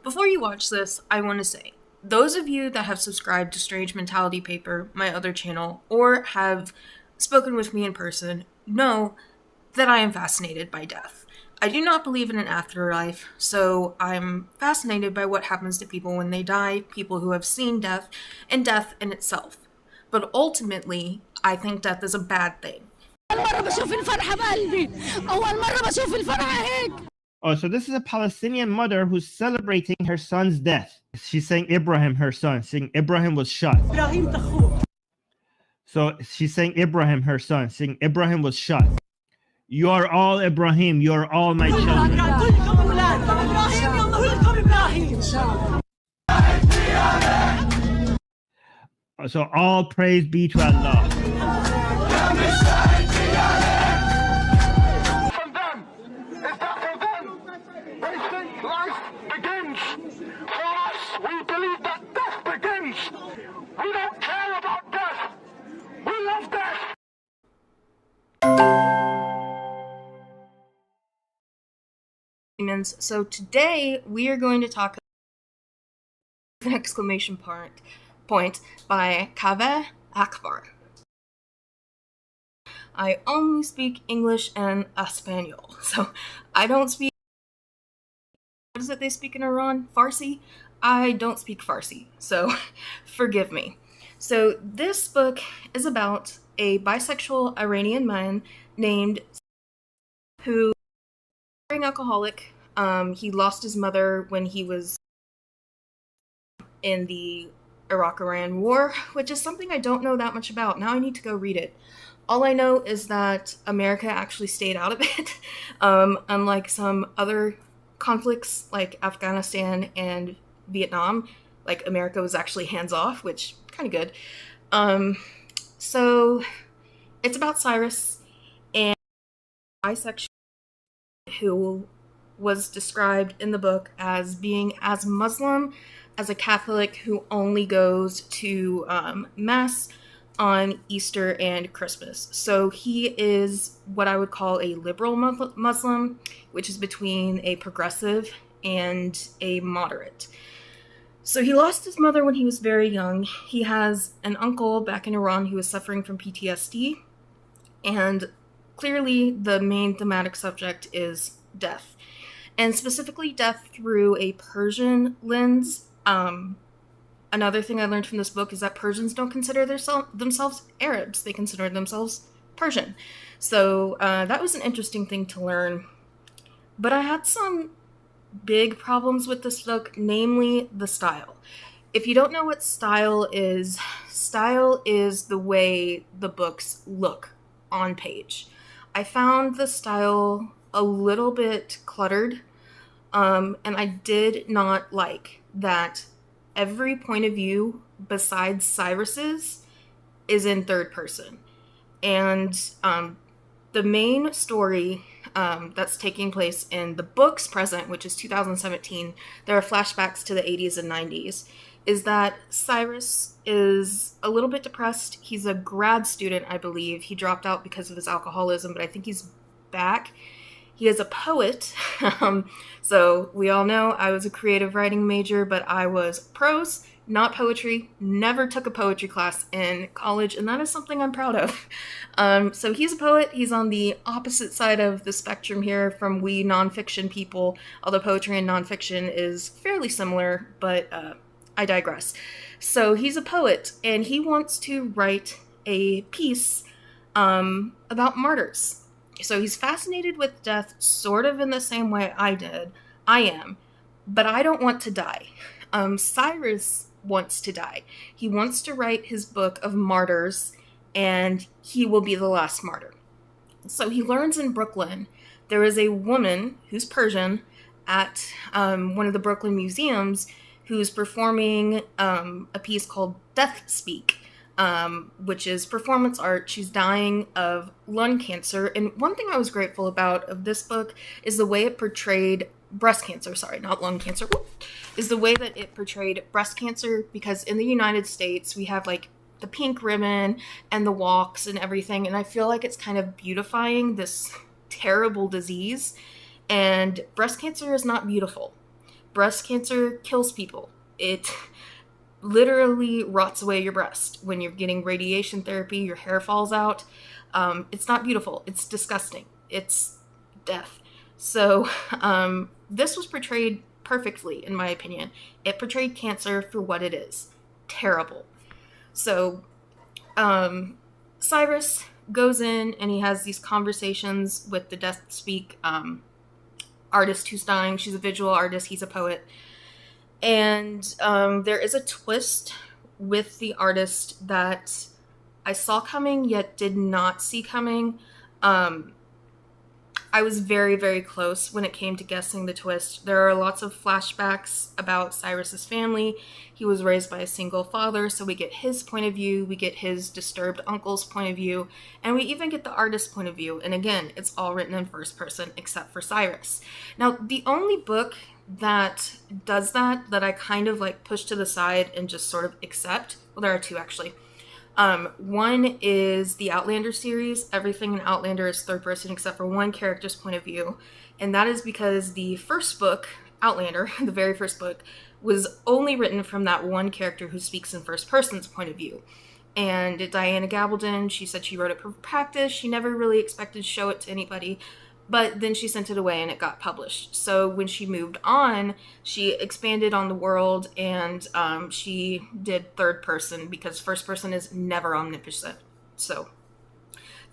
Before you watch this, I want to say, those of you that have subscribed to Strange Mentality Paper, my other channel, or have spoken with me in person, know that I am fascinated by death. I do not believe in an afterlife, so I'm fascinated by what happens to people when they die, people who have seen death, and death in itself. But ultimately, I think death is a bad thing. Oh, so this is a Palestinian mother who's celebrating her son's death. She's saying Ibrahim, her son, saying Ibrahim was shot. So she's saying Ibrahim, her son, saying Ibrahim was shot. You are all Ibrahim, you are all my children. So all praise be to Allah. We believe that death begins. We don't care about death. We love death. So today we are going to talk about an exclamation point by Kaveh Akbar. I only speak English and Espanol, so I don't speak. What is it they speak in Iran? Farsi? I don't speak Farsi, so forgive me. So this book is about a bisexual Iranian man named who is an alcoholic. He lost his mother when he was in the Iraq-Iran war, which is something I don't know that much about. Now I need to go read it. All I know is that America actually stayed out of it, unlike some other conflicts like Afghanistan and Vietnam. Like, America was actually hands-off, which kind of good. So it's about Cyrus, and bisexual who was described in the book as being as Muslim as a Catholic who only goes to Mass on Easter and Christmas. So he is what I would call a liberal Muslim, which is between a progressive and a moderate. So he lost his mother when he was very young. He has an uncle back in Iran who is suffering from PTSD, and clearly the main thematic subject is death, and specifically death through a Persian lens. Another thing I learned from this book is that Persians don't consider themselves Arabs. They consider themselves Persian. So that was an interesting thing to learn. But I had some big problems with this book, namely the style. If you don't know what style is the way the books look on page. I found the style a little bit cluttered, and I did not like that every point of view besides Cyrus's is in third person. And the main story that's taking place in the book's present, which is 2017, there are flashbacks to the 80s and 90s, is that Cyrus is a little bit depressed. He's a grad student, I believe. He dropped out because of his alcoholism, but I think he's back. He is a poet. So we all know I was a creative writing major, but I was prose, not poetry. Never took a poetry class in college, and that is something I'm proud of. So he's a poet. He's on the opposite side of the spectrum here from we nonfiction people, although poetry and nonfiction is fairly similar, but I digress. So he's a poet, and he wants to write a piece about martyrs. So he's fascinated with death sort of in the same way I am, but I don't want to die. Cyrus wants to die. He wants to write his book of martyrs, and he will be the last martyr. So he learns in Brooklyn there is a woman who's Persian at one of the Brooklyn museums who's performing a piece called Death Speak, which is performance art. She's dying of lung cancer. And one thing I was grateful about of this book is the way it portrayed breast cancer, not lung cancer, is the way that it portrayed breast cancer, because in the United States, we have like the pink ribbon and the walks and everything. And I feel like it's kind of beautifying this terrible disease. And breast cancer is not beautiful. breast cancer kills people. It literally rots away your breast. When you're getting radiation therapy, your hair falls out. It's not beautiful. It's disgusting. It's death. So this was portrayed perfectly, in my opinion. It portrayed cancer for what it is. Terrible. So Cyrus goes in and he has these conversations with the Death Speak artist who's dying. She's a visual artist. He's a poet. And there is a twist with the artist that I saw coming yet did not see coming. I was very, very close when it came to guessing the twist. There are lots of flashbacks about Cyrus's family. He was raised by a single father, so we get his point of view, we get his disturbed uncle's point of view, and we even get the artist's point of view. And again, it's all written in first person except for Cyrus. Now, the only book that does that I kind of like push to the side and just sort of accept, well, there are two actually. One is the Outlander series. Everything in Outlander is third person except for one character's point of view. And that is because the first book, Outlander, the very first book, was only written from that one character who speaks in first person's point of view. And Diana Gabaldon, she said she wrote it for practice. She never really expected to show it to anybody. But then she sent it away and it got published. So when she moved on, she expanded on the world and she did third person because first person is never omnipotent. So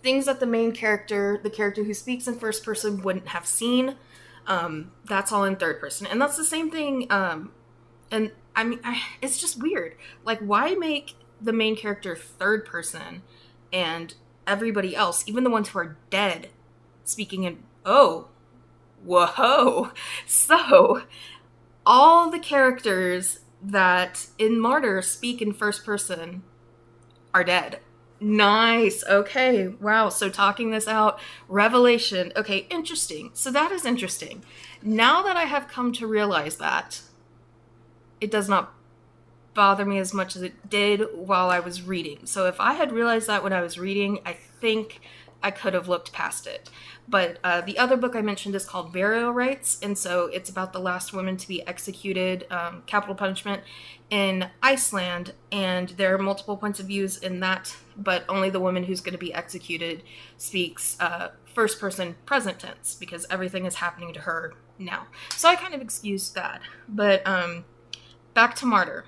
things that the main character, the character who speaks in first person, wouldn't have seen, that's all in third person. And that's the same thing. And I mean, it's just weird. Like, why make the main character third person and everybody else, even the ones who are dead, speaking in, oh, whoa. So all the characters that in Martyr speak in first person are dead. Nice. Okay. Wow. So talking this out, revelation. Okay. Interesting. So that is interesting. Now that I have come to realize that, it does not bother me as much as it did while I was reading. So if I had realized that when I was reading, I think I could have looked past it. But the other book I mentioned is called Burial Rites, and so it's about the last woman to be executed, capital punishment, in Iceland, and there are multiple points of views in that, but only the woman who's going to be executed speaks first person present tense, because everything is happening to her now. So I kind of excused that. But back to Martyr.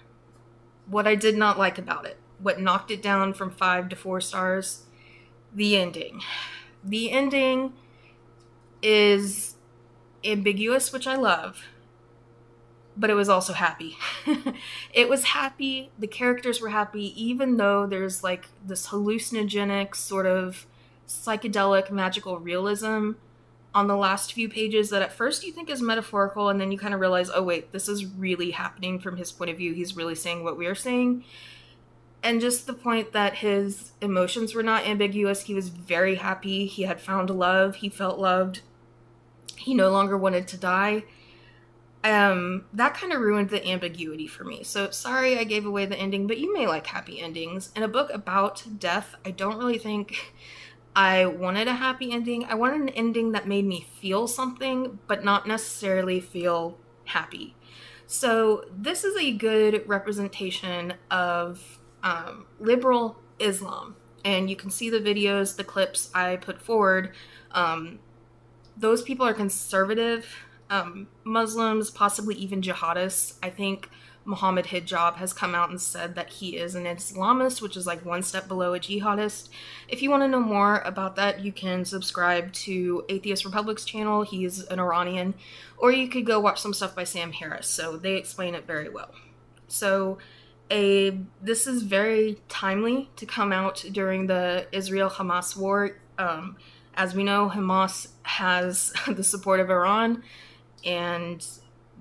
What I did not like about it, what knocked it down from 5 to 4 stars, the ending. The ending is ambiguous, which I love, but it was also happy. It was happy. The characters were happy, even though there's like this hallucinogenic sort of psychedelic magical realism on the last few pages that at first you think is metaphorical, and then you kind of realize, oh wait, this is really happening from his point of view. He's really saying what we are saying. And just the point that his emotions were not ambiguous. He was very happy. He had found love. He felt loved. He no longer wanted to die. That kind of ruined the ambiguity for me. So sorry I gave away the ending, but you may like happy endings. In a book about death, I don't really think I wanted a happy ending. I wanted an ending that made me feel something, but not necessarily feel happy. So this is a good representation of liberal Islam, and you can see the videos, the clips I put forward. Those people are conservative Muslims, possibly even jihadists. I think Muhammad Hijab has come out and said that he is an Islamist, which is like one step below a jihadist. If you want to know more about that, you can subscribe to Atheist Republic's channel. He's an Iranian. Or you could go watch some stuff by Sam Harris. So they explain it very well. So this is very timely to come out during the Israel-Hamas war. As we know, Hamas has the support of Iran, and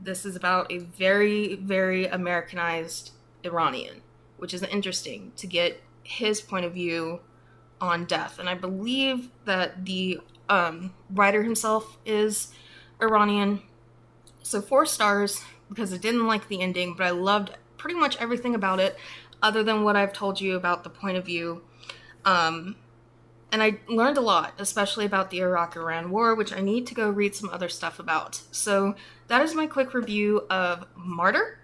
this is about a very, very Americanized Iranian, which is interesting to get his point of view on death. And I believe that the writer himself is Iranian. So 4 stars, because I didn't like the ending, but I loved pretty much everything about it, other than what I've told you about the point of view. And I learned a lot, especially about the Iraq-Iran war, which I need to go read some other stuff about. So that is my quick review of Martyr.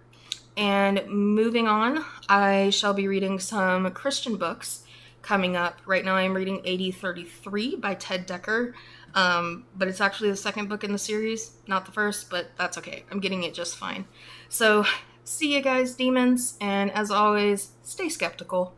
And moving on, I shall be reading some Christian books coming up. Right now I'm reading AD 33 by Ted Decker, but it's actually the second book in the series, not the first, but that's okay. I'm getting it just fine. So see you guys, demons, and as always, stay skeptical.